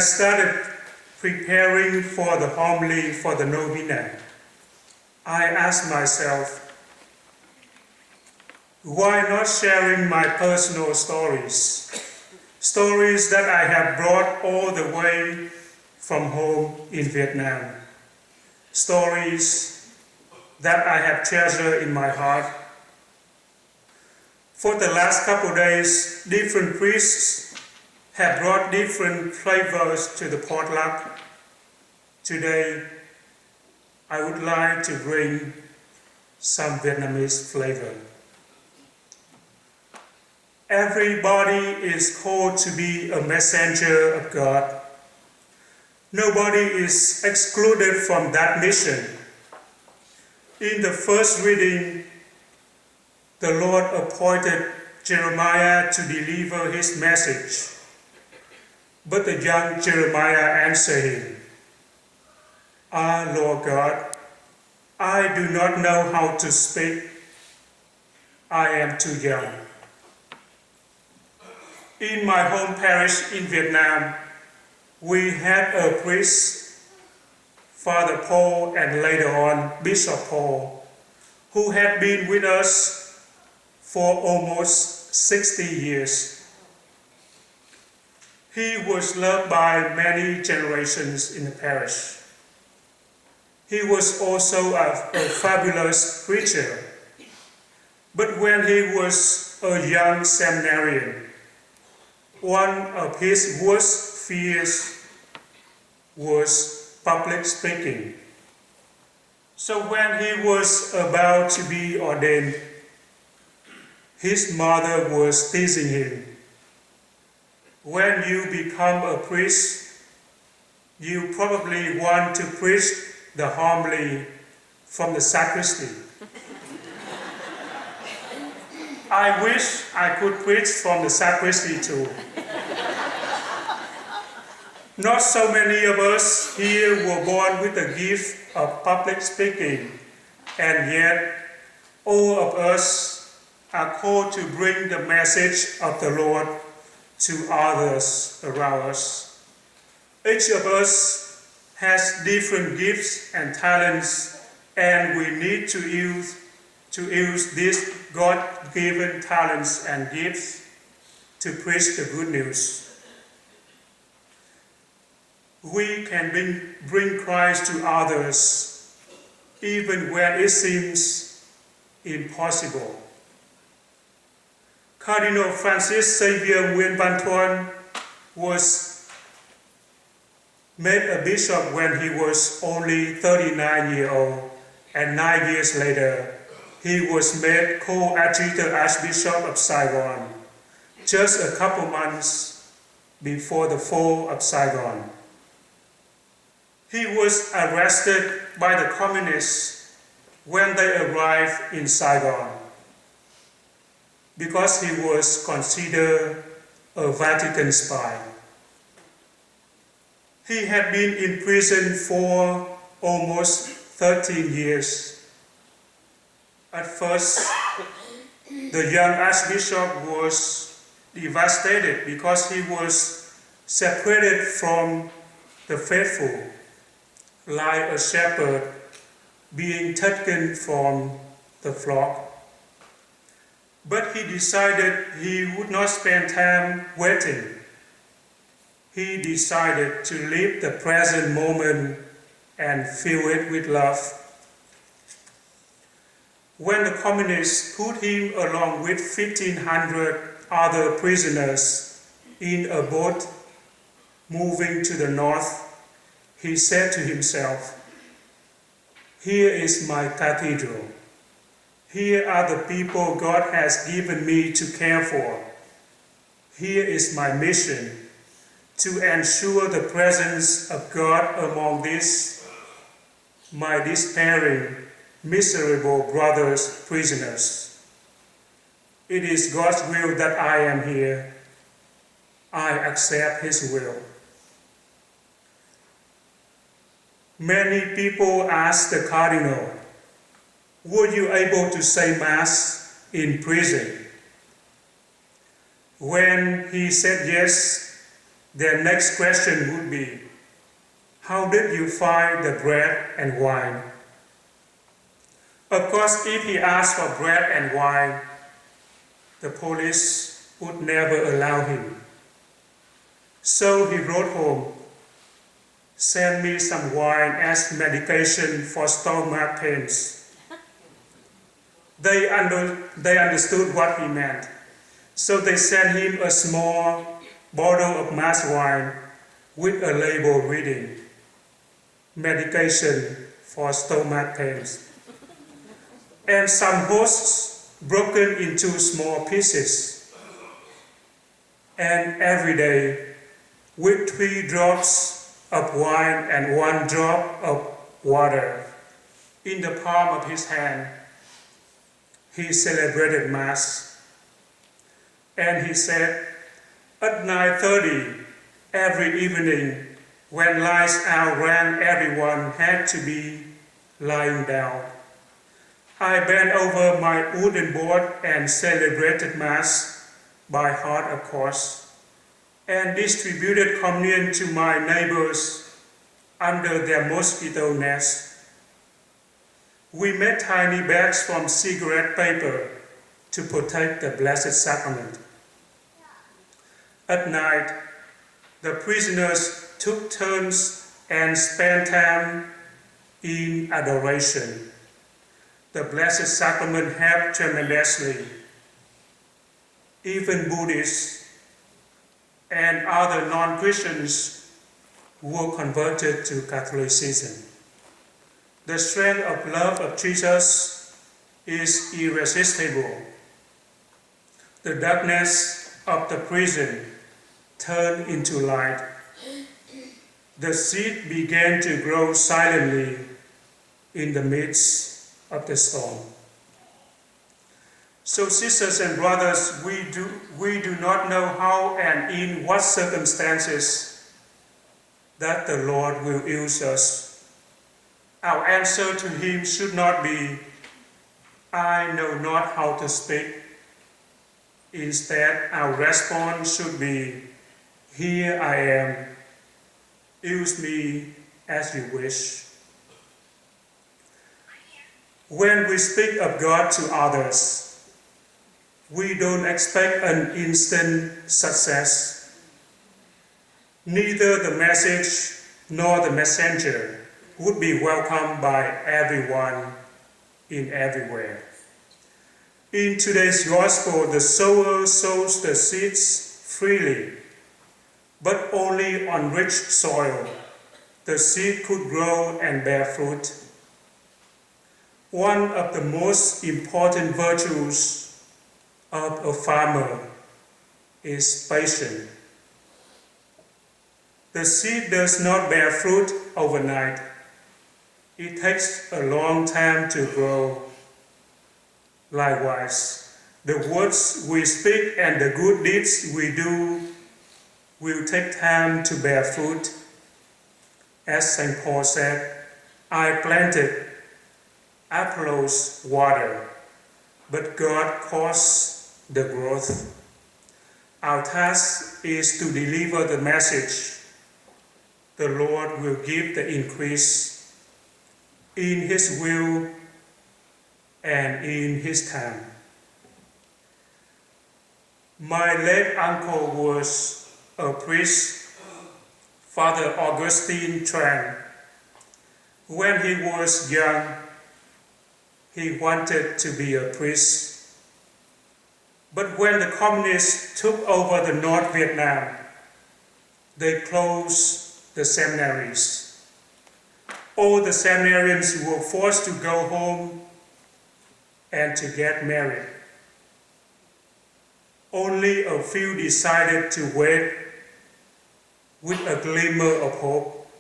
started preparing for the homily for the Novena, I asked myself, why not sharing my personal stories? Stories that I have brought all the way from home in Vietnam. Stories that I have treasured in my heart. For the last couple of days, different priests have brought different flavors to the potluck. Today, I would like to bring some Vietnamese flavor. Everybody is called to be a messenger of God. Nobody is excluded from that mission. In the first reading, the Lord appointed Jeremiah to deliver his message. But the young Jeremiah answered him, "Ah, Lord God, I do not know how to speak. I am too young." In my home parish in Vietnam, we had a priest, Father Paul, and later on Bishop Paul, who had been with us for almost 60 years. He was loved by many generations in the parish. He was also a fabulous preacher. But when he was a young seminarian, one of his worst fears was public speaking. So when he was about to be ordained, his mother was teasing him. When you become a priest, you probably want to preach the homily from the sacristy. I wish I could preach from the sacristy too. Not so many of us here were born with the gift of public speaking, and yet all of us are called to bring the message of the Lord to others around us. Each of us has different gifts and talents, and we need to use these God-given talents and gifts to preach the good news. We can bring Christ to others, even where it seems impossible. Cardinal Francis Xavier Nguyen was made a bishop when he was only 39 years old, and 9 years later, he was made co-adjutant Archbishop of Saigon, just a couple months before the fall of Saigon. He was arrested by the communists when they arrived in Saigon because he was considered a Vatican spy. He had been in prison for almost 13 years. At first, the young Archbishop was devastated because he was separated from the faithful, like a shepherd being taken from the flock. But he decided he would not spend time waiting. He decided to live the present moment and fill it with love. When the communists put him along with 1,500 other prisoners in a boat moving to the north, he said to himself, "Here is my cathedral. Here are the people God has given me to care for. Here is my mission, to ensure the presence of God among these, my despairing, miserable brothers, prisoners. It is God's will that I am here. I accept His will." Many people asked the cardinal, "Were you able to say Mass in prison?" When he said yes, their next question would be, how did you find the bread and wine? Of course, if he asked for bread and wine, the police would never allow him. So he wrote home, "Send me some wine as medication for stomach pains." They understood what he meant. So they sent him a small bottle of mass wine with a label reading, "Medication for stomach pains." And some hosts broken into small pieces. And every day, with 3 drops of wine and 1 drop of water in the palm of his hand, he celebrated Mass. And he said, at 9:30 every evening, when lights out rang, everyone had to be lying down. I bent over my wooden board and celebrated Mass by heart, of course, and distributed communion to my neighbors under their mosquito nets. We made tiny bags from cigarette paper to protect the Blessed Sacrament. At night, the prisoners took turns and spent time in adoration. The Blessed Sacrament helped tremendously. Even Buddhists and other non-Christians were converted to Catholicism. The strength of love of Jesus is irresistible. The darkness of the prison turned into light. The seed began to grow silently in the midst of the storm. So, sisters and brothers, we do not know how and in what circumstances that the Lord will use us. Our answer to him should not be, "I know not how to speak." Instead, our response should be, "Here I am. Use me as you wish." When we speak of God to others, we don't expect an instant success. Neither the message nor the messenger would be welcomed by everyone in everywhere. In today's gospel, the sower sows the seeds freely, but only on rich soil. The seed could grow and bear fruit. One of the most important virtues of a farmer is patience. The seed does not bear fruit overnight. It takes a long time to grow. Likewise, the words we speak and the good deeds we do will take time to bear fruit. As St. Paul said, "I planted, Apollos water, but God caused the growth." Our task is to deliver the message. The Lord will give the increase in his will and in his time. My late uncle was a priest, Father Augustine Tran. When he was young, he wanted to be a priest. But when the communists took over the North Vietnam, they closed the seminaries. All the seminarians were forced to go home and to get married. Only a few decided to wait with a glimmer of hope.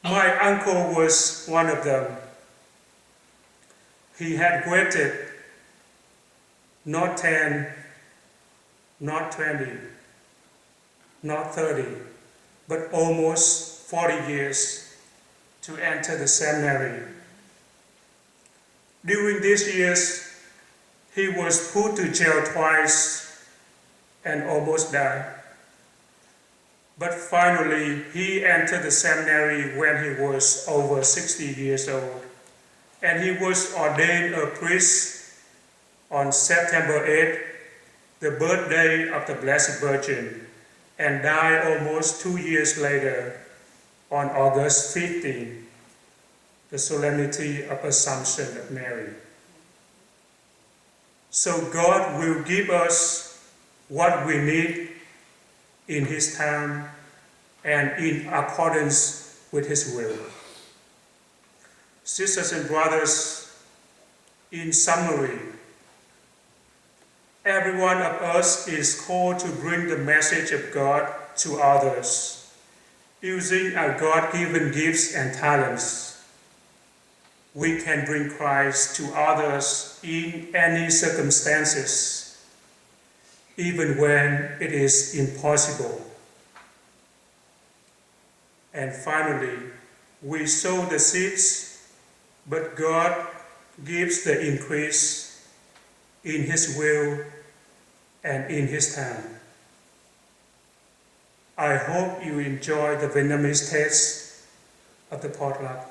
My uncle was one of them. He had waited not 10, not 20, not 30, but almost 40 years to enter the seminary. During these years, he was put to jail twice and almost died. But finally, he entered the seminary when he was over 60 years old, and he was ordained a priest on September 8th, the birthday of the Blessed Virgin, and died almost 2 years later on August 15th, the solemnity of Assumption of Mary. So God will give us what we need in His time and in accordance with His will. Sisters and brothers, in summary, every one of us is called to bring the message of God to others, using our God-given gifts and talents. We can bring Christ to others in any circumstances, even when it is impossible. And finally, we sow the seeds, but God gives the increase in His will and in His time. I hope you enjoy the Vietnamese taste of the potluck.